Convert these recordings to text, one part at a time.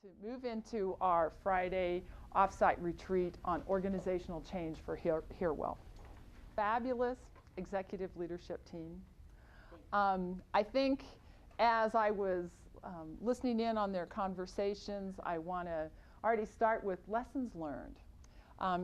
to move into our Friday offsite retreat on organizational change for Hearwell. Fabulous executive leadership team. I think as I was listening in on their conversations, I want to already start with lessons learned.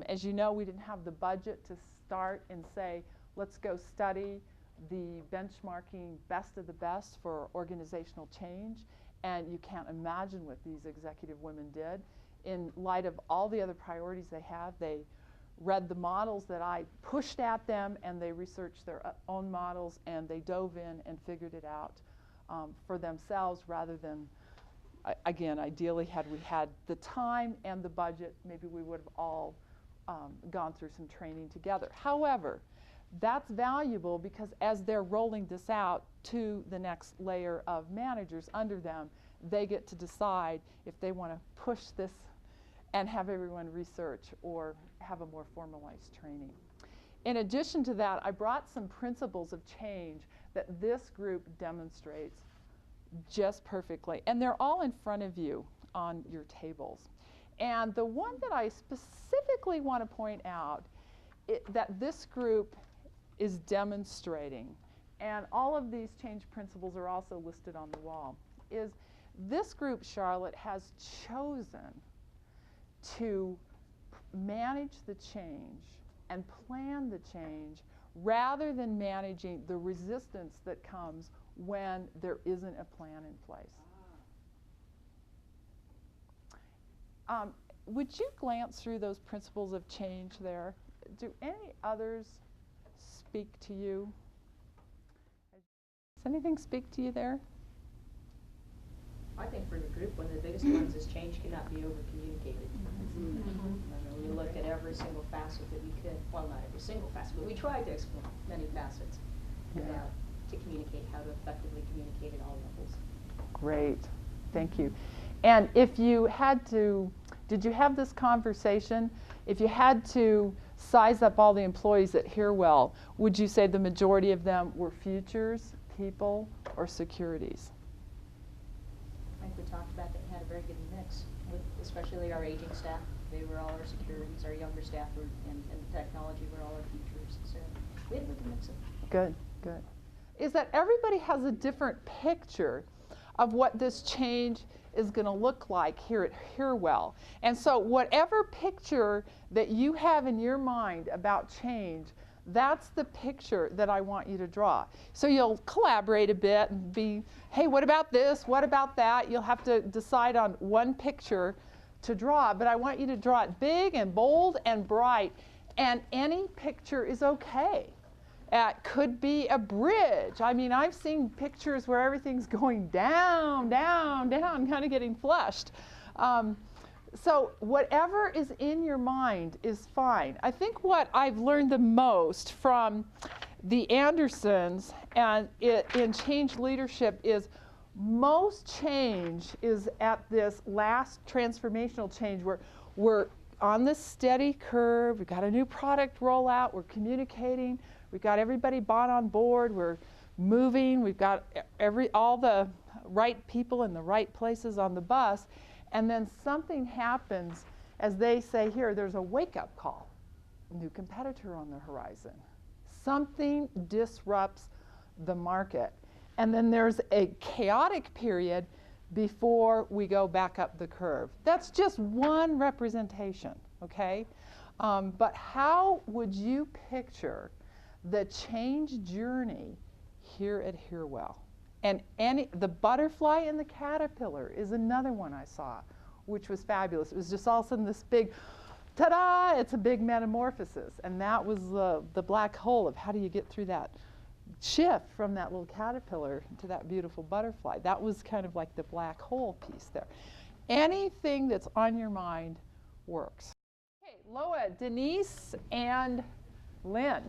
As you know, we didn't have the budget to start and say, let's go study the benchmarking best of the best for organizational change. And you can't imagine what these executive women did. In light of all the other priorities they have, they read the models that I pushed at them, and they researched their own models, and they dove in and figured it out for themselves rather than, again, ideally, had we had the time and the budget, maybe we would have all gone through some training together. However, that's valuable because as they're rolling this out to the next layer of managers under them, they get to decide if they want to push this and have everyone research or have a more formalized training. In addition to that, I brought some principles of change that this group demonstrates just perfectly. And they're all in front of you on your tables. And the one that I specifically want to point out that this group is demonstrating, and all of these change principles are also listed on the wall, is this group, Charlotte, has chosen to manage the change and plan the change rather than managing the resistance that comes when there isn't a plan in place. Would you glance through those principles of change there? Do any others speak to you? Does anything speak to you there? I think for the group, one of the biggest ones is change cannot be over-communicated. We looked at every single facet that we could, well, not every single facet, but we tried to explore many facets to communicate, how to effectively communicate at all levels. Great, thank you. And if you had to, did you have this conversation? If you had to size up all the employees at Hearwell, would you say the majority of them were futures, people, or securities? I think we talked about that we had a very good mix, with especially our aging staff. They were all our securities. Our younger staff were in technology were all our futures. So we had a good mix of them. Good, good. Is that everybody has a different picture of what this change is going to look like here at Hearwell. And so whatever picture that you have in your mind about change, that's the picture that I want you to draw. So you'll collaborate a bit and be, hey, what about this? What about that? You'll have to decide on one picture to draw, but I want you to draw it big and bold and bright, and any picture is okay. It could be a bridge. I mean, I've seen pictures where everything's going down, down, down, kind of getting flushed. So whatever is in your mind is fine. I think what I've learned the most from the Andersons and in change leadership is most change is at this last transformational change where we're on this steady curve. We've got a new product rollout. We're communicating. We've got everybody bought on board. We're moving. We've got all the right people in the right places on the bus. And then something happens, as they say here, there's a wake-up call. A new competitor on the horizon. Something disrupts the market. And then there's a chaotic period before we go back up the curve. That's just one representation, okay? But how would you picture the change journey here at Hearwell? And the butterfly and the caterpillar is another one I saw, which was fabulous. It was just all of a sudden this big, ta-da, it's a big metamorphosis. And that was the black hole of how do you get through that shift from that little caterpillar to that beautiful butterfly. That was kind of like the black hole piece there. Anything that's on your mind works. Okay, Loa, Denise, and Lynn.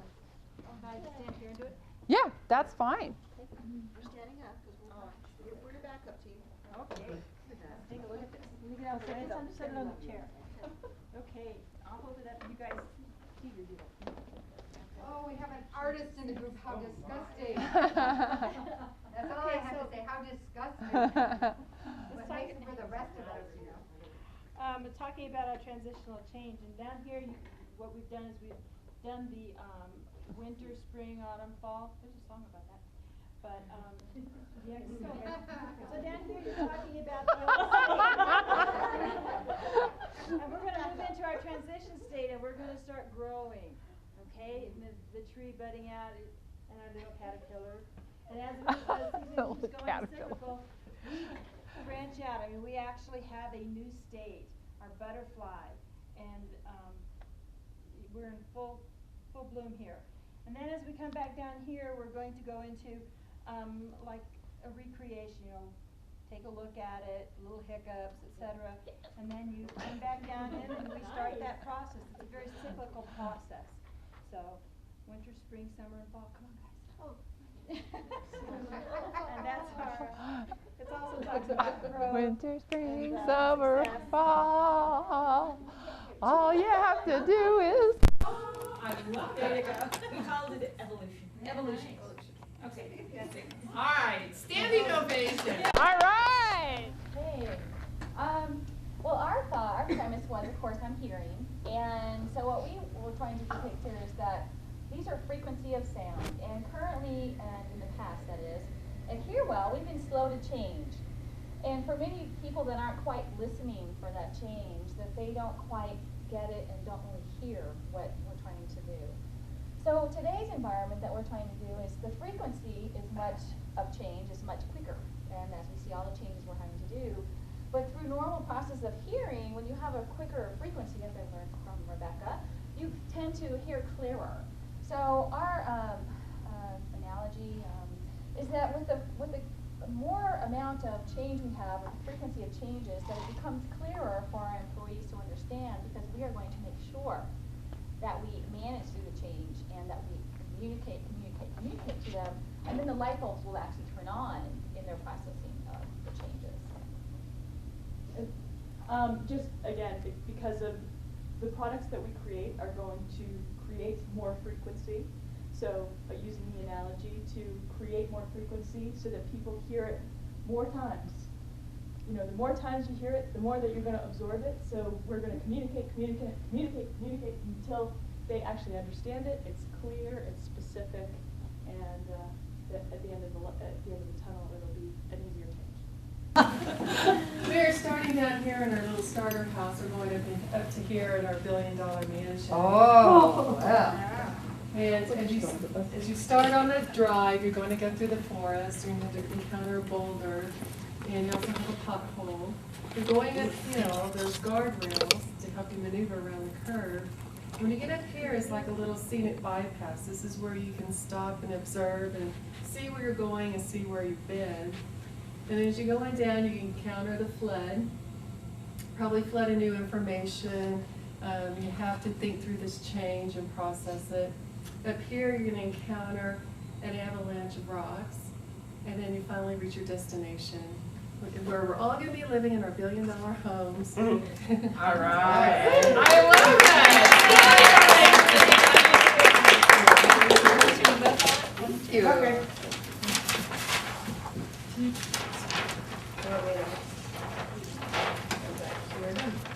Can I stand here and do it? Yeah, that's fine. We're standing up because we're to back up to you. Okay. Take a look at this. Let me get out set it on the chair. Okay, I'll hold it up. You guys keep your deal. Oh, we have an artist in the group. How disgusting. That's all I have to say. How disgusting. This nice for the rest of us, you know. Talking about our transitional change, and down here, what we've done is we've done the winter, spring, autumn, fall. There's a song about that. But yeah, so down here you're talking about the and we're going to move into our transition state, and we're going to start growing. Okay, and the tree budding out, and our little caterpillar. And as the season keeps going cyclical, we branch out. I mean, we actually have a new state, our butterfly, and we're in full bloom here. And then as we come back down here, we're going to go into like a recreation. You know, take a look at it, little hiccups, etc. And then you come back down in, and we start that process. It's a very cyclical process. So, winter, spring, summer, and fall. Come on, guys. Oh. And that's our, it's also talks about growth. Winter, spring, and, summer, success. fall. All you have to do is. I love it. There you go. We called it evolution. Evolution. Okay, that's it. All right, standing ovation. All right. Hey, well, our premise was, of course, I'm hearing, and so what we were trying to depict here is that these are frequency of sound, and currently, and in the past, that is, at Hear Well, we've been slow to change, and for many people that aren't quite listening for that change, that they don't quite get it and don't really hear what we're trying to do. So today's environment that we're trying to do is the frequency is much of change is much quicker, and as we see all the changes we're having to do. But through normal process of hearing, when you have a quicker frequency, as I learned from Rebecca, you tend to hear clearer. So our analogy is that with the more amount of change we have, or the frequency of changes, that it becomes clearer for our employees to understand, because we are going to make sure that we manage through the change and that we communicate to them, and then the light bulbs will actually turn on in their processing of the changes. Just again, because of the products that we create are going to create more frequency. So using the analogy to create more frequency so that people hear it more times. You know, the more times you hear it, the more that you're going to absorb it. So we're going to communicate until they actually understand it. It's clear, it's specific, and at the end of the tunnel, it'll be an easier change. We're starting down here in our little starter house. We're going up to here in our $1 billion mansion. Oh, wow. And as you start on the drive, you're going to go through the forest. You're going to encounter a boulder, and you also have a pothole. You're going uphill. There's guardrails to help you maneuver around the curve. When you get up here, it's like a little scenic bypass. This is where you can stop and observe and see where you're going and see where you've been. And as you're going down, you encounter the flood. Probably flood of new information. You have to think through this change and process it. Up here, you're going to encounter an avalanche of rocks. And then you finally reach your destination, where we're all going to be living in our $1 billion homes. All right. I love that. Thank you. Okay.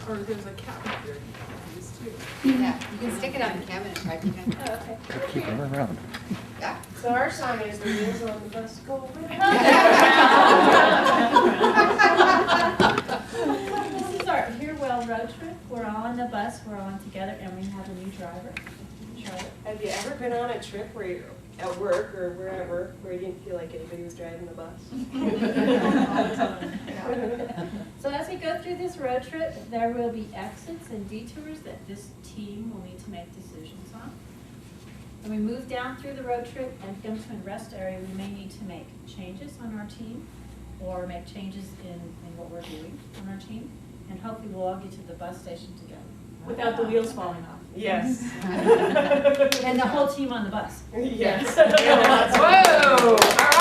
Or there's a cabinet here. These two. Yeah, you can stick it on the cabinet, right? You can- Oh, okay. Keep them around. Yeah. So our sign is the wheels on the bus go This is our Hear Well road trip. We're all on the bus, we're all together, and we have a new driver, Charlotte. Have you ever been on a trip where you're at work or wherever where you didn't feel like anybody was driving the bus? So as we go through this road trip, there will be exits and detours that this team will need to make decisions on. When we move down through the road trip and come to a rest area, we may need to make changes on our team or make changes in what we're doing on our team. And hopefully we'll all get to the bus station together. Without the wheels falling off. Yes. And the whole team on the bus. Yes. Whoa! All right.